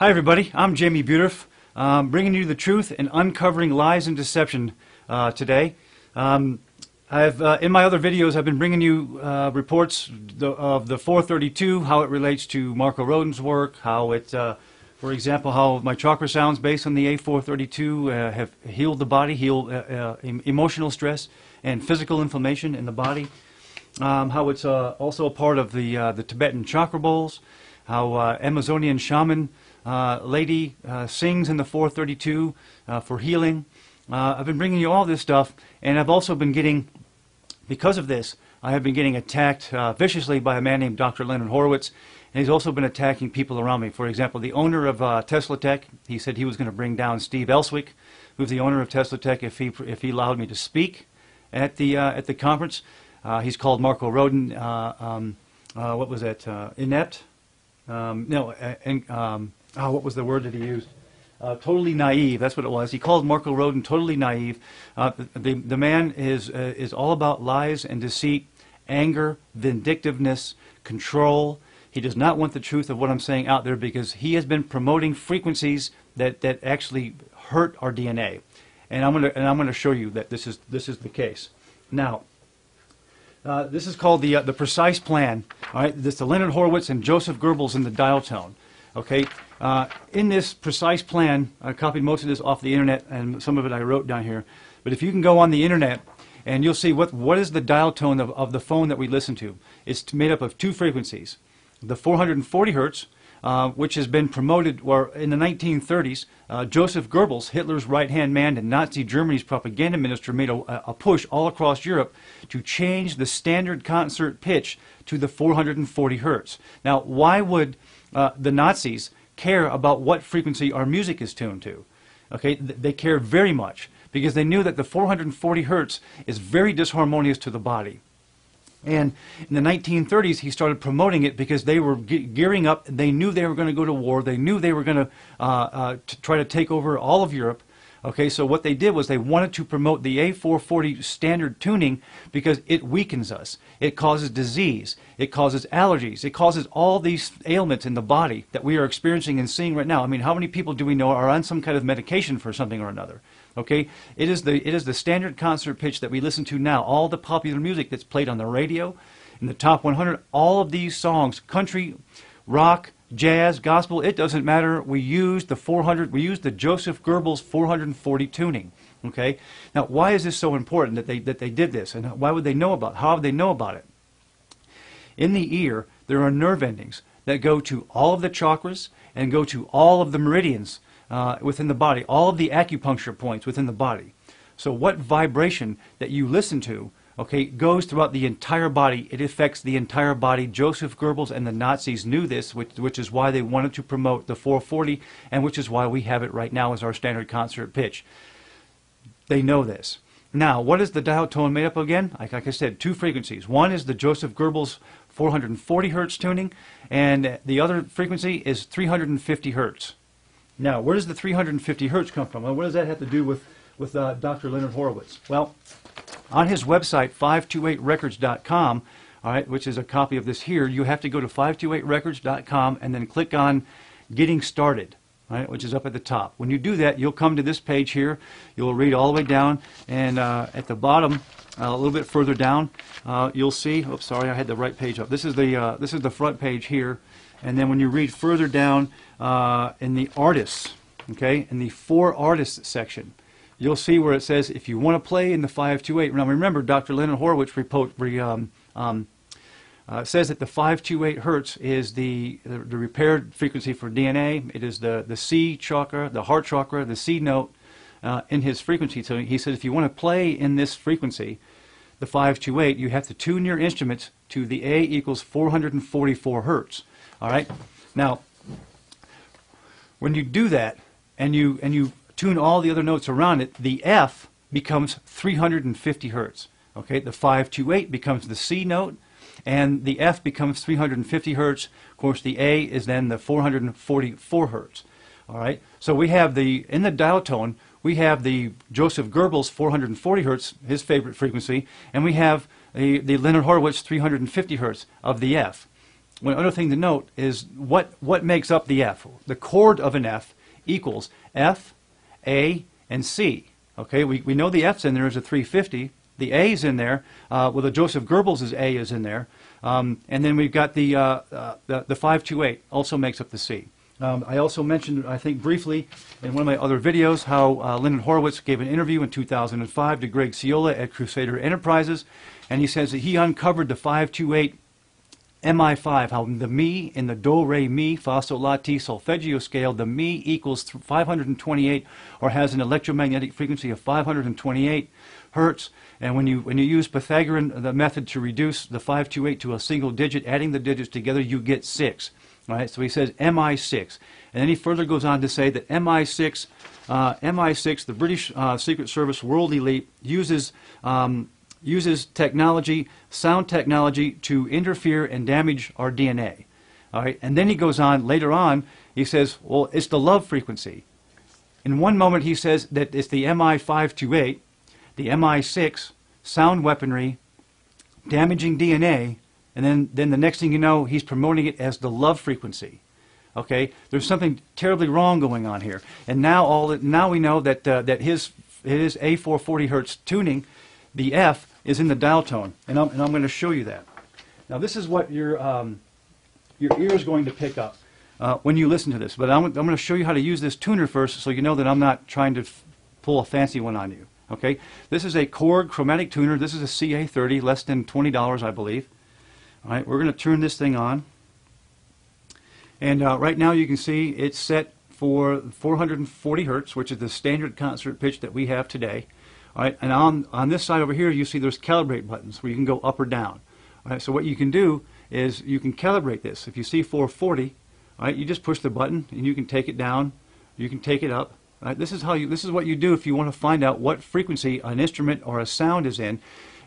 Hi everybody, I'm Jamie Buterf, bringing you the truth and uncovering lies and deception today. In my other videos, I've been bringing you reports of the 432, how it relates to Marco Rodin's work, how it, for example, how my chakra sounds based on the A432 have healed the body, healed emotional stress and physical inflammation in the body. How it's also a part of the Tibetan chakra bowls, how Amazonian shaman lady sings in the 432 for healing. I've been bringing you all this stuff, and I've also been getting, because of this, I have been getting attacked viciously by a man named Dr. Leonard Horowitz, and he's also been attacking people around me. For example, the owner of Tesla Tech, he said he was going to bring down Steve Elswick, who's the owner of Tesla Tech, if he allowed me to speak at the conference. He's called Marco Rodin, what was that, inept? What was the word that he used? Totally naive, that's what it was. He called Marco Rodin totally naive. The man is all about lies and deceit, anger, vindictiveness, control. He does not want the truth of what I'm saying out there because he has been promoting frequencies that actually hurt our DNA. And I'm gonna show you that this is the case. Now, this is called the precise plan. All right, this is Leonard Horowitz and Joseph Goebbels in the dial tone. Okay, in this precise plan, I copied most of this off the internet, and some of it I wrote down here. But if you can go on the internet, and you'll see what is the dial tone of the phone that we listen to. It's made up of two frequencies: the 440 hertz, which has been promoted, or in the 1930s, Joseph Goebbels, Hitler's right-hand man and Nazi Germany's propaganda minister, made a push all across Europe to change the standard concert pitch to the 440 hertz. Now, why would the Nazis care about what frequency our music is tuned to? Okay, they care very much because they knew that the 440 hertz is very disharmonious to the body. And in the 1930s, he started promoting it because they were gearing up. They knew they were going to go to war. They knew they were going to try to take over all of Europe. Okay, so what they did was they wanted to promote the A440 standard tuning because it weakens us. It causes disease. It causes allergies. It causes all these ailments in the body that we are experiencing and seeing right now. I mean, how many people do we know are on some kind of medication for something or another? Okay, it is the standard concert pitch that we listen to now. All the popular music that's played on the radio, in the top 100, all of these songs, country, rock, jazz, gospel, it doesn't matter. We use the 400. We use the Joseph Goebbels 440 tuning. Okay. Now, why is this so important that they did this, and why would they know about? How would they know about it? In the ear, there are nerve endings that go to all of the chakras and go to all of the meridians within the body, all of the acupuncture points within the body. So, what vibration that you listen to, okay, goes throughout the entire body. It affects the entire body. Joseph Goebbels and the Nazis knew this, which is why they wanted to promote the 440, and which is why we have it right now as our standard concert pitch. They know this. Now, what is the dial tone made up of again? Like I said, two frequencies. One is the Joseph Goebbels 440 hertz tuning, and the other frequency is 350 hertz. Now, where does the 350 hertz come from? And what does that have to do with Dr. Leonard Horowitz? Well, on his website, 528records.com, all right, which is a copy of this here, you have to go to 528records.com and then click on Getting Started, right, which is up at the top. When you do that, you'll come to this page here. You'll read all the way down, and at the bottom, a little bit further down, you'll see. Oops, sorry, I had the right page up. This is the front page here, and then when you read further down in the artists, okay, in the for artists section, you'll see where it says if you want to play in the 528. Now remember, Dr. Leonard Horowitz says that the 528 hertz is the repaired frequency for DNA. It is the C chakra, the heart chakra, the C note in his frequency. So he said if you want to play in this frequency, the 528, you have to tune your instruments to the A equals 444 hertz. All right. Now, when you do that and you tune all the other notes around it, the F becomes 350 hertz. Okay, the 528 becomes the C note, and the F becomes 350 hertz. Of course, the A is then the 444 hertz. All right, so we have in the dial tone, we have the Joseph Goebbels 440 hertz, his favorite frequency, and we have the Leonard Horowitz 350 hertz of the F. one other thing to note is what makes up the F. The chord of an F equals F, A, and C. Okay, we know the F's in there is a 350. The A's in there. Well, the Joseph Goebbels' A is in there. And then we've got the 528 also makes up the C. I also mentioned, I think briefly, in one of my other videos, how Leonard Horowitz gave an interview in 2005 to Greg Ciola at Crusader Enterprises, and he says that he uncovered the 528 MI5, how the Mi in the Do, Re, Mi, Fa, Sol, La, Ti, solfeggio scale, the Mi equals 528, or has an electromagnetic frequency of 528 hertz. And when you use Pythagorean the method to reduce the 528 to a single digit, adding the digits together, you get 6. All right, so he says MI6, and then he further goes on to say that MI6, the British Secret Service World Elite, uses technology, sound technology, to interfere and damage our DNA. All right, and then he goes on later on. He says, well, it's the love frequency. In one moment, he says that it's the MI528, the MI6, sound weaponry, damaging DNA. And then the next thing you know, he's promoting it as the love frequency. Okay, there's something terribly wrong going on here. And now we know that his A440 hertz tuning, the F, is in the dial tone, and I'm going to show you that. Now this is what your ear is going to pick up when you listen to this. But I'm going to show you how to use this tuner first, so you know that I'm not trying to pull a fancy one on you. Okay, this is a Korg chromatic tuner. This is a CA30, less than $20, I believe. All right, we're going to turn this thing on, and right now you can see it's set for 440 hertz, which is the standard concert pitch that we have today. All right, and on this side over here, you see there's calibrate buttons where you can go up or down. All right, so what you can do is you can calibrate this. If you see 440, all right, you just push the button and you can take it down, you can take it up. All right, this is what you do if you want to find out what frequency an instrument or a sound is in.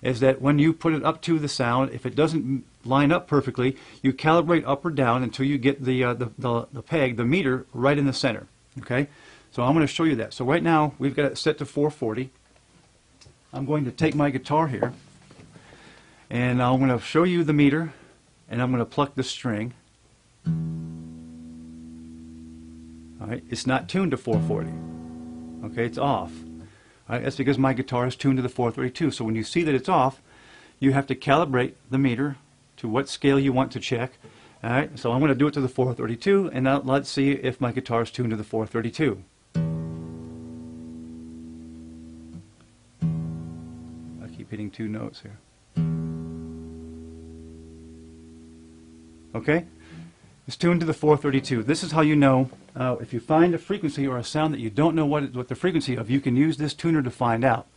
Is that when you put it up to the sound, if it doesn't line up perfectly, you calibrate up or down until you get the peg, the meter, right in the center. Okay, so I'm going to show you that. So right now we've got it set to 440. I'm going to take my guitar here, and I'm going to show you the meter, and I'm going to pluck the string. All right, it's not tuned to 440. Okay, it's off. All right, that's because my guitar is tuned to the 432. So when you see that it's off, you have to calibrate the meter to what scale you want to check. All right, so I'm going to do it to the 432, and now let's see if my guitar is tuned to the 432. I keep hitting two notes here. Okay, it's tuned to the 432. This is how you know if you find a frequency or a sound that you don't know what the frequency of, you can use this tuner to find out.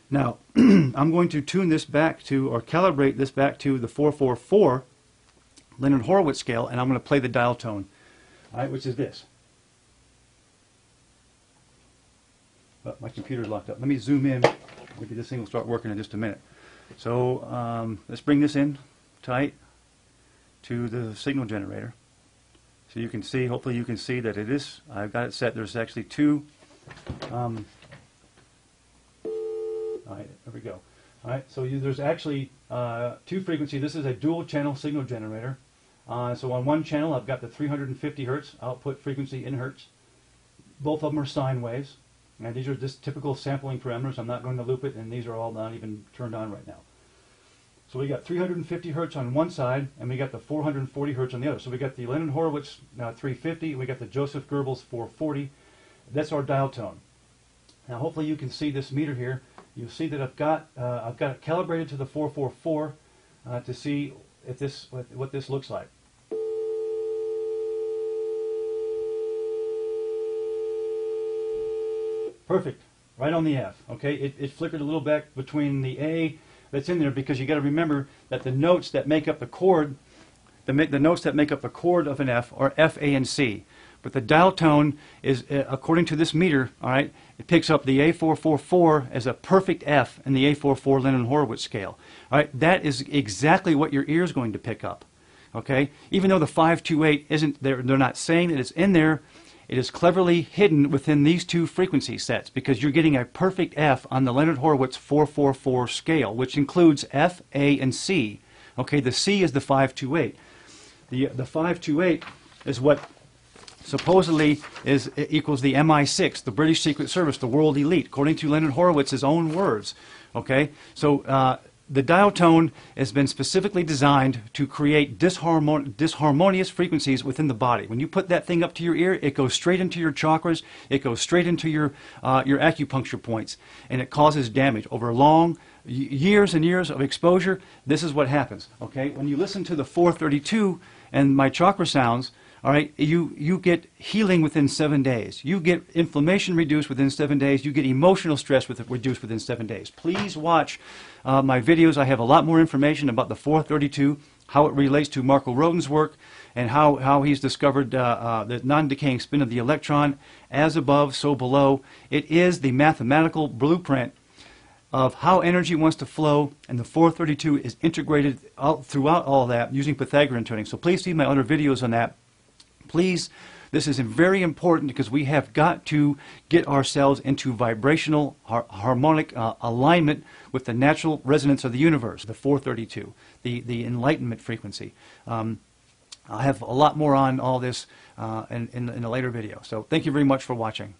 Now, I'm going to tune this back to, or calibrate this back to the 444 Leonard Horowitz scale, and I'm going to play the dial tone, all right, which is this. Oh, my computer's locked up. Let me zoom in. Maybe this thing will start working in just a minute. So let's bring this in tight to the signal generator. So you can see, hopefully you can see that it is, I've got it set, there's actually two, all right, there we go. All right, so there's actually two frequencies. This is a dual channel signal generator. So on one channel I've got the 350 hertz output frequency in hertz. Both of them are sine waves. And these are just typical sampling parameters. I'm not going to loop it, and these are all not even turned on right now. So we got 350 hertz on one side, and we got the 440 hertz on the other. So we got the Leonard Horowitz 350, we got the Joseph Goebbels 440. That's our dial tone. Now hopefully you can see this meter here. You'll see that I've got it calibrated to the 444 to see if what this looks like. Perfect, right on the F. Okay, it flickered a little back between the A that's in there, because you got to remember that the notes that make up the chord, the notes that make up the chord of an F are F, A, and C. But the dial tone is, according to this meter, all right, it picks up the A444 as a perfect F in the A44 Leonard Horowitz scale. All right, that is exactly what your ear is going to pick up. Okay, even though the 528 isn't there, they're not saying that it's in there. It is cleverly hidden within these two frequency sets, because you're getting a perfect F on the Leonard Horowitz 444 scale, which includes F, A, and C. Okay, the C is the 528. The 528 is what supposedly equals the MI6, the British Secret Service, the world elite, according to Leonard Horowitz's own words. Okay, so the dial tone has been specifically designed to create disharmonious frequencies within the body. When you put that thing up to your ear, it goes straight into your chakras, it goes straight into your acupuncture points, and it causes damage. Over long years and years of exposure, this is what happens. Okay, when you listen to the 432 and my chakra sounds, all right, you get healing within 7 days. You get inflammation reduced within 7 days. You get emotional stress reduced within 7 days. Please watch my videos. I have a lot more information about the 432, how it relates to Marco Rodin's work, and how he's discovered the non-decaying spin of the electron. As above, so below. It is the mathematical blueprint of how energy wants to flow, and the 432 is integrated throughout all that using Pythagorean tuning. So please see my other videos on that. Please, this is very important because we have got to get ourselves into vibrational, harmonic alignment with the natural resonance of the universe, the 432, the enlightenment frequency. I have a lot more on all this in a later video. So thank you very much for watching.